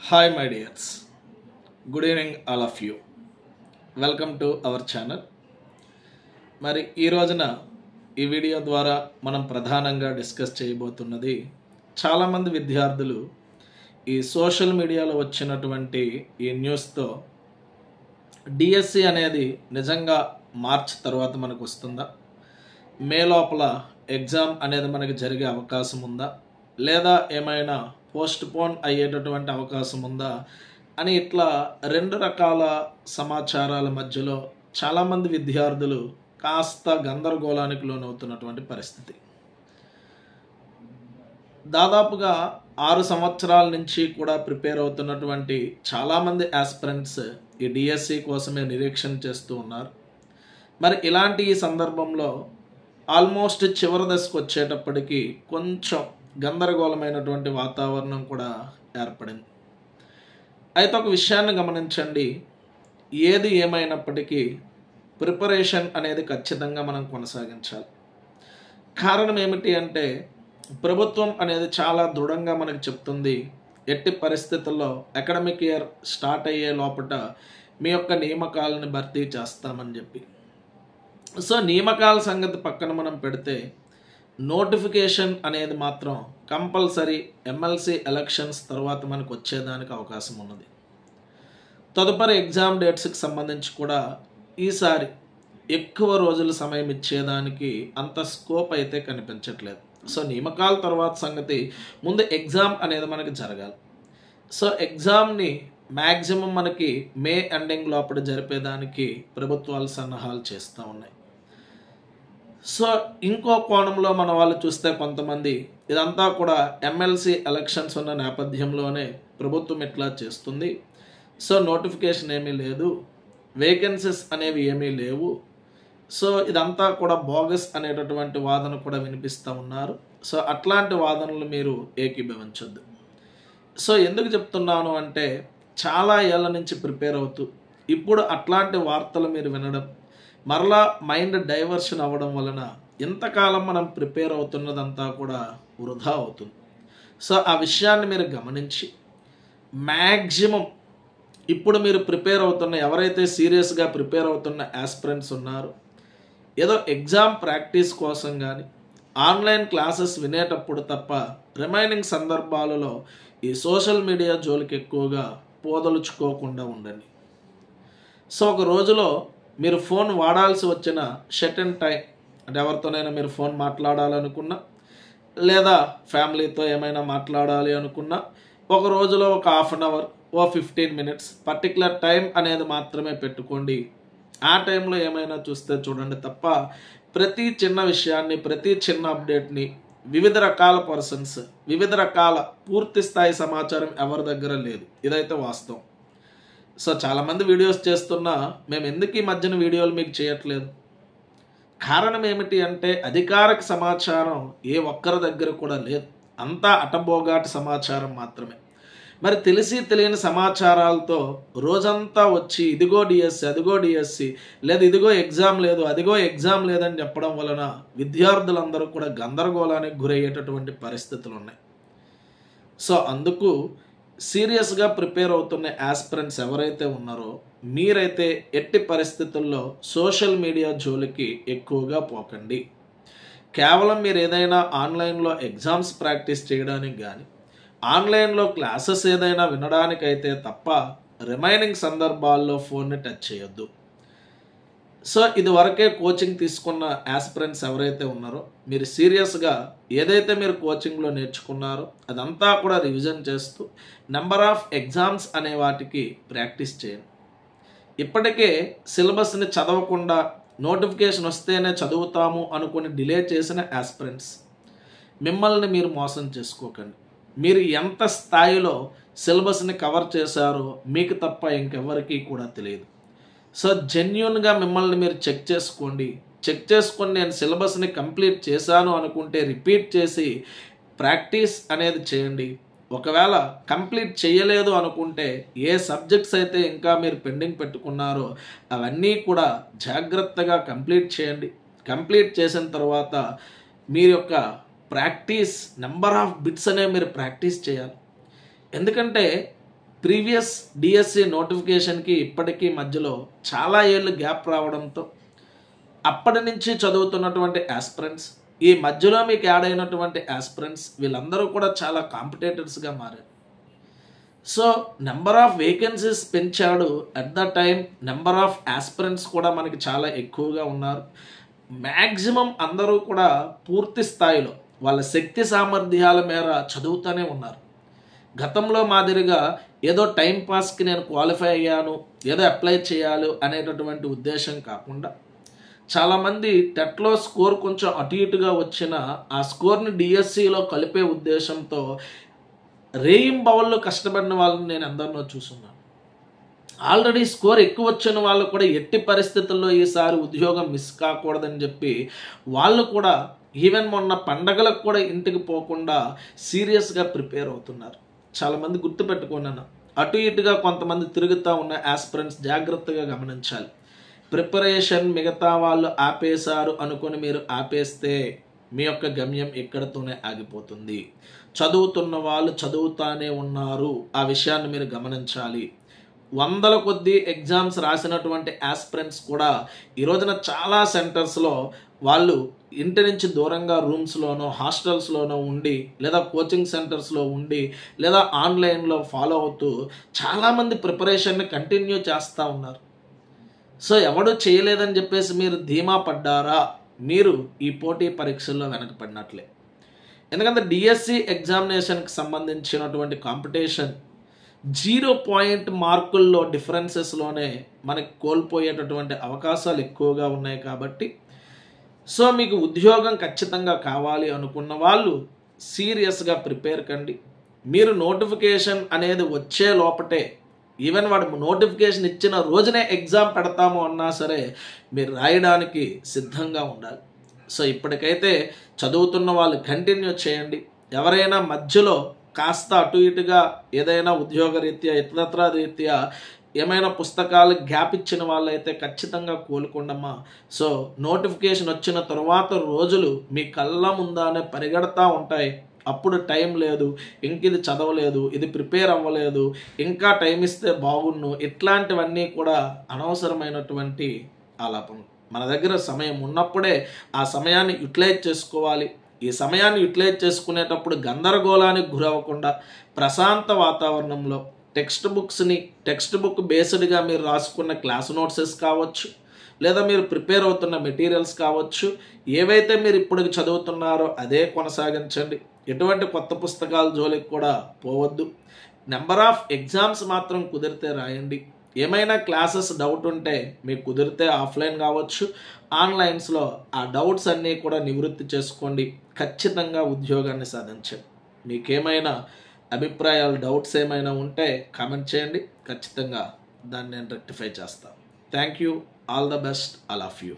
Hi my dears, good evening all of you. Welcome to our channel. మరి ఈ రోజున ఈ వీడియో ద్వారా మనం ప్రధానంగా డిస్కస్ చేయబోతున్నది చాలామంది విద్యార్థులు ఈ సోషల్ మీడియాలో వచ్చినటువంటి ఈ న్యూస్తో డిఎస్సి అనేది నిజంగా మార్చ్ తర్వాత మనకు వస్తుందా, మే లోపల ఎగ్జామ్ అనేది మనకి జరిగే అవకాశం ఉందా, లేదా ఏమైనా పోస్ట్ పోన్ అయ్యేటటువంటి అవకాశం ఉందా అని ఇట్లా రెండు రకాల సమాచారాల మధ్యలో చాలామంది విద్యార్థులు కాస్త గందరగోళానికి లోనవుతున్నటువంటి పరిస్థితి. దాదాపుగా 6 సంవత్సరాల నుంచి కూడా ప్రిపేర్ అవుతున్నటువంటి చాలామంది ఆస్పిరెంట్స్ ఈ డిఎస్సి కోసమే నిరీక్షణ చేస్తూ ఉన్నారు. మరి ఇలాంటి ఈ సందర్భంలో ఆల్మోస్ట్ చివరి దశకు వచ్చేటప్పటికి కొంచెం గందరగోళమైనటువంటి వాతావరణం కూడా ఏర్పడింది. అయితే ఒక విషయాన్ని గమనించండి, ఏది ఏమైనప్పటికీ ప్రిపరేషన్ అనేది ఖచ్చితంగా మనం కొనసాగించాలి. కారణం ఏమిటి అంటే ప్రభుత్వం అనేది చాలా దృఢంగా మనకు చెప్తుంది, ఎట్టి పరిస్థితుల్లో అకాడమిక్ ఇయర్ స్టార్ట్ అయ్యే లోపల మీ యొక్క నియామకాలను భర్తీ చేస్తామని చెప్పి. సో నియామకాల సంగతి పక్కన మనం పెడితే నోటిఫికేషన్ అనేది మాత్రం కంపల్సరీ ఎమ్మెల్సీ ఎలక్షన్స్ తర్వాత మనకు వచ్చేదానికి అవకాశం ఉన్నది. తదుపరి ఎగ్జామ్ డేట్స్కి సంబంధించి కూడా ఈసారి ఎక్కువ రోజుల సమయం ఇచ్చేదానికి అంత స్కోప్ అయితే కనిపించట్లేదు. సో నియామకాల తర్వాత సంగతి, ముందు ఎగ్జామ్ అనేది మనకి జరగాలి. సో ఎగ్జామ్ని మ్యాక్సిమం మనకి మే ఎండింగ్ లోపల జరిపేదానికి ప్రభుత్వాలు సన్నాహాలు చేస్తూ ఉన్నాయి. సో ఇంకో కోణంలో మన వాళ్ళు చూస్తే కొంతమంది ఇదంతా కూడా ఎమ్మెల్సీ ఎలక్షన్స్ ఉన్న నేపథ్యంలోనే ప్రభుత్వం ఇట్లా చేస్తుంది, సో నోటిఫికేషన్ ఏమీ లేదు, వేకెన్సీస్ అనేవి ఏమీ లేవు, సో ఇదంతా కూడా బోగస్ అనేటటువంటి వాదన కూడా వినిపిస్తూ ఉన్నారు. సో అట్లాంటి వాదనలు మీరు ఏకీభవించొద్దు. సో ఎందుకు చెప్తున్నాను అంటే చాలా ఏళ్ళ నుంచి ప్రిపేర్ అవుతూ ఇప్పుడు అట్లాంటి వార్తలు మీరు వినడం, మరలా మైండ్ డైవర్షన్ అవ్వడం వలన ఇంతకాలం మనం ప్రిపేర్ అవుతున్నదంతా కూడా వృధా అవుతుంది. సో ఆ విషయాన్ని మీరు గమనించి మ్యాక్సిమం ఇప్పుడు మీరు ప్రిపేర్ అవుతున్న, ఎవరైతే సీరియస్గా ప్రిపేర్ అవుతున్న ఆస్పిరెంట్స్ ఉన్నారో, ఏదో ఎగ్జామ్ ప్రాక్టీస్ కోసం కానీ ఆన్లైన్ క్లాసెస్ వినేటప్పుడు తప్ప రిమైనింగ్ సందర్భాలలో ఈ సోషల్ మీడియా జోలికి ఎక్కువగా పోదలుచుకోకుండా ఉండండి. సో ఒక రోజులో మీరు ఫోన్ వాడాల్సి వచ్చిన షెటన్ టైం, అంటే ఎవరితోనైనా మీరు ఫోన్ మాట్లాడాలనుకున్నా లేదా ఫ్యామిలీతో ఏమైనా మాట్లాడాలి అనుకున్నా ఒక రోజులో ఒక half an hour 15 minutes particular time అనేది మాత్రమే పెట్టుకోండి. ఆ టైంలో ఏమైనా చూస్తే చూడండి తప్ప ప్రతి చిన్న విషయాన్ని, ప్రతి చిన్న అప్డేట్ని వివిధ రకాల పర్సన్స్, వివిధ రకాల పూర్తి స్థాయి సమాచారం ఎవరి దగ్గర లేదు. ఇదైతే వాస్తవం. సో చాలామంది వీడియోస్ చేస్తున్నా మేము ఎందుకు ఈ మధ్యన వీడియోలు మీకు చేయట్లేదు, కారణం ఏమిటి అంటే అధికారిక సమాచారం ఏ ఒక్కరి దగ్గర కూడా లేదు, అంతా అటబోగాటి సమాచారం మాత్రమే. మరి తెలిసి తెలియని సమాచారాలతో రోజంతా వచ్చి ఇదిగో డిఎస్సి, అదిగో డిఎస్సి, లేదా ఇదిగో ఎగ్జామ్ లేదు, అదిగో ఎగ్జామ్ లేదని చెప్పడం వలన విద్యార్థులందరూ కూడా గందరగోళానికి గురయ్యేటటువంటి పరిస్థితులు ఉన్నాయి. సో అందుకు సీరియస్గా ప్రిపేర్ అవుతున్న ఆస్పిరెంట్స్ ఎవరైతే ఉన్నారో మీరైతే ఎట్టి పరిస్థితుల్లో సోషల్ మీడియా జోలికి ఎక్కువగా పోకండి. కేవలం మీరు ఏదైనా ఆన్లైన్లో ఎగ్జామ్స్ ప్రాక్టీస్ చేయడానికి కానీ ఆన్లైన్లో క్లాసెస్ ఏదైనా వినడానికైతే తప్ప రిమైనింగ్ సందర్భాల్లో ఫోన్ని టచ్ చేయొద్దు. సో ఇది వరకే కోచింగ్ తీసుకున్న ఆస్పిరెంట్స్ ఎవరైతే ఉన్నారో మీరు సీరియస్గా ఏదైతే మీరు కోచింగ్లో నేర్చుకున్నారో అదంతా కూడా రివిజన్ చేస్తూ నెంబర్ ఆఫ్ ఎగ్జామ్స్ అనే వాటికి ప్రాక్టీస్ చేయండి. ఇప్పటికే సిలబస్ని చదవకుండా నోటిఫికేషన్ వస్తేనే చదువుతాము అనుకుని డిలే చేసిన ఆస్పిరెంట్స్, మిమ్మల్ని మీరు మోసం చేసుకోకండి. మీరు ఎంత స్థాయిలో సిలబస్ని కవర్ చేశారో మీకు తప్ప ఇంకెవరికీ కూడా తెలియదు. సో జెన్యూన్గా మిమ్మల్ని మీరు చెక్ చేసుకొని నేను సిలబస్ని కంప్లీట్ చేశాను అనుకుంటే రిపీట్ చేసి ప్రాక్టీస్ అనేది చేయండి. ఒకవేళ కంప్లీట్ చేయలేదు అనుకుంటే ఏ సబ్జెక్ట్స్ అయితే ఇంకా మీరు పెండింగ్ పెట్టుకున్నారో అవన్నీ కూడా జాగ్రత్తగా కంప్లీట్ చేయండి. కంప్లీట్ చేసిన తర్వాత మీరు యొక్క ప్రాక్టీస్ నెంబర్ ఆఫ్ బిట్స్ అనేవి మీరు ప్రాక్టీస్ చేయాలి. ఎందుకంటే ప్రీవియస్ డిఎస్సి నోటిఫికేషన్కి ఇప్పటికీ మధ్యలో చాలా ఏళ్ళు గ్యాప్ రావడంతో అప్పటి నుంచి చదువుతున్నటువంటి ఆస్పిరెంట్స్, ఈ మధ్యలో మీకు యాడ్ అయినటువంటి ఆస్పిరెంట్స్ వీళ్ళందరూ కూడా చాలా కాంపిటేటర్స్గా మారారు. సో నెంబర్ ఆఫ్ వేకెన్సీస్ పెంచాడు, at the time number of aspirants కూడా మనకి చాలా ఎక్కువగా ఉన్నారు. మ్యాక్సిమం అందరూ కూడా పూర్తి స్థాయిలో వాళ్ళ శక్తి సామర్థ్యాల మేర చదువుతూనే ఉన్నారు. గతంలో మాదిరిగా ఏదో టైం పాస్కి నేను క్వాలిఫై అయ్యాను, ఏదో అప్లై చేయాలి అనేటటువంటి ఉద్దేశం కాకుండా చాలామంది టెట్లో స్కోర్ కొంచెం అటు ఇటుగా వచ్చిన ఆ స్కోర్ని డిఎస్సిలో కలిపే ఉద్దేశంతో రేయింబవళ్ళు కష్టపడిన వాళ్ళని నేను అందరినో చూస్తున్నాను. ఆల్రెడీ స్కోర్ ఎక్కువ వచ్చిన వాళ్ళు కూడా ఎట్టి పరిస్థితుల్లో ఈసారి ఉద్యోగం మిస్ కాకూడదని చెప్పి వాళ్ళు కూడా ఈవెన్ మొన్న పండగలకు కూడా ఇంటికి పోకుండా సీరియస్గా ప్రిపేర్ అవుతున్నారు. చాలామంది గుర్తుపెట్టుకున్నాను, అటు ఇటుగా కొంతమంది తిరుగుతూ ఉన్న ఆస్పిరెంట్స్ జాగ్రత్తగా గమనించాలి. ప్రిపరేషన్ మిగతా వాళ్ళు ఆపేశారు అనుకొని మీరు ఆపేస్తే మీ యొక్క గమ్యం ఇక్కడతోనే ఆగిపోతుంది. చదువుతున్న వాళ్ళు చదువుతానే ఉన్నారు, ఆ విషయాన్ని మీరు గమనించాలి. వందల కొద్దీ ఎగ్జామ్స్ రాసినటువంటి ఆస్పిరెంట్స్ కూడా ఈ రోజున చాలా సెంటర్స్లో వాళ్ళు ఇంటి నుంచి దూరంగా రూమ్స్లోనో హాస్టల్స్లోనో ఉండి, లేదా కోచింగ్ సెంటర్స్లో ఉండి, లేదా ఆన్లైన్లో ఫాలో అవుతూ చాలామంది ప్రిపరేషన్ని కంటిన్యూ చేస్తూ ఉన్నారు. సో ఎవడు చేయలేదని చెప్పేసి మీరు ధీమా పడ్డారా, మీరు ఈ పోటీ పరీక్షల్లో వెనకపడినట్లే. ఎందుకంటే డిఎస్సి ఎగ్జామినేషన్కి సంబంధించినటువంటి కాంపిటీషన్ 0 మార్కుల్లో డిఫరెన్సెస్లోనే మనకి కోల్పోయేటటువంటి అవకాశాలు ఎక్కువగా ఉన్నాయి. కాబట్టి సో మీకు ఉద్యోగం ఖచ్చితంగా కావాలి అనుకున్న వాళ్ళు సీరియస్గా ప్రిపేర్ కండి. మీరు నోటిఫికేషన్ అనేది వచ్చే లోపటే, ఈవెన్ వాడు నోటిఫికేషన్ ఇచ్చిన రోజునే ఎగ్జామ్ పెడతాము అన్నా సరే మీరు రాయడానికి సిద్ధంగా ఉండాలి. సో ఇప్పటికైతే చదువుతున్న వాళ్ళు కంటిన్యూ చేయండి. ఎవరైనా మధ్యలో కాస్త అటు ఇటుగా ఏదైనా ఉద్యోగ రీత్యా ఇతరత్ర రీత్యా ఏమైనా పుస్తకాలు గ్యాప్ ఇచ్చిన వాళ్ళైతే ఖచ్చితంగా కోలుకోండమ్మా. సో నోటిఫికేషన్ వచ్చిన తర్వాత రోజులు మీ కళ్ళ ముందానే పరిగెడతా ఉంటాయి. అప్పుడు టైం లేదు, ఇంక ఇది చదవలేదు, ఇది ప్రిపేర్ అవ్వలేదు, ఇంకా టైం ఇస్తే బాగున్ను, ఇట్లాంటివన్నీ కూడా అనవసరమైనటువంటి ఆలాపం. మన దగ్గర సమయం ఉన్నప్పుడే ఆ సమయాన్ని యూటిలైజ్ చేసుకోవాలి. ఈ సమయాన్ని యూటిలైజ్ చేసుకునేటప్పుడు గందరగోళానికి గురవ్వకుండా ప్రశాంత వాతావరణంలో టెక్స్ట్ బుక్ బేస్డ్గా మీరు రాసుకున్న క్లాస్ నోట్సెస్ కావచ్చు, లేదా మీరు ప్రిపేర్ అవుతున్న మెటీరియల్స్ కావచ్చు, ఏవైతే మీరు ఇప్పుడు చదువుతున్నారో అదే కొనసాగించండి. ఎటువంటి కొత్త పుస్తకాల జోలికి కూడా పోవద్దు. నెంబర్ ఆఫ్ ఎగ్జామ్స్ మాత్రం కుదిరితే రాయండి. ఏమైనా క్లాసెస్ డౌట్ ఉంటే మీకు కుదిరితే ఆఫ్లైన్ కావచ్చు, ఆన్లైన్స్లో ఆ డౌట్స్ అన్నీ కూడా నివృత్తి చేసుకోండి. ఖచ్చితంగా ఉద్యోగాన్ని సాధించండి. మీకేమైనా అభిప్రాయాలు, డౌట్స్ ఏమైనా ఉంటే కామెంట్ చేయండి. ఖచ్చితంగా దాన్ని నేను రెక్టిఫై చేస్తాను. Thank you. All the best. All of you.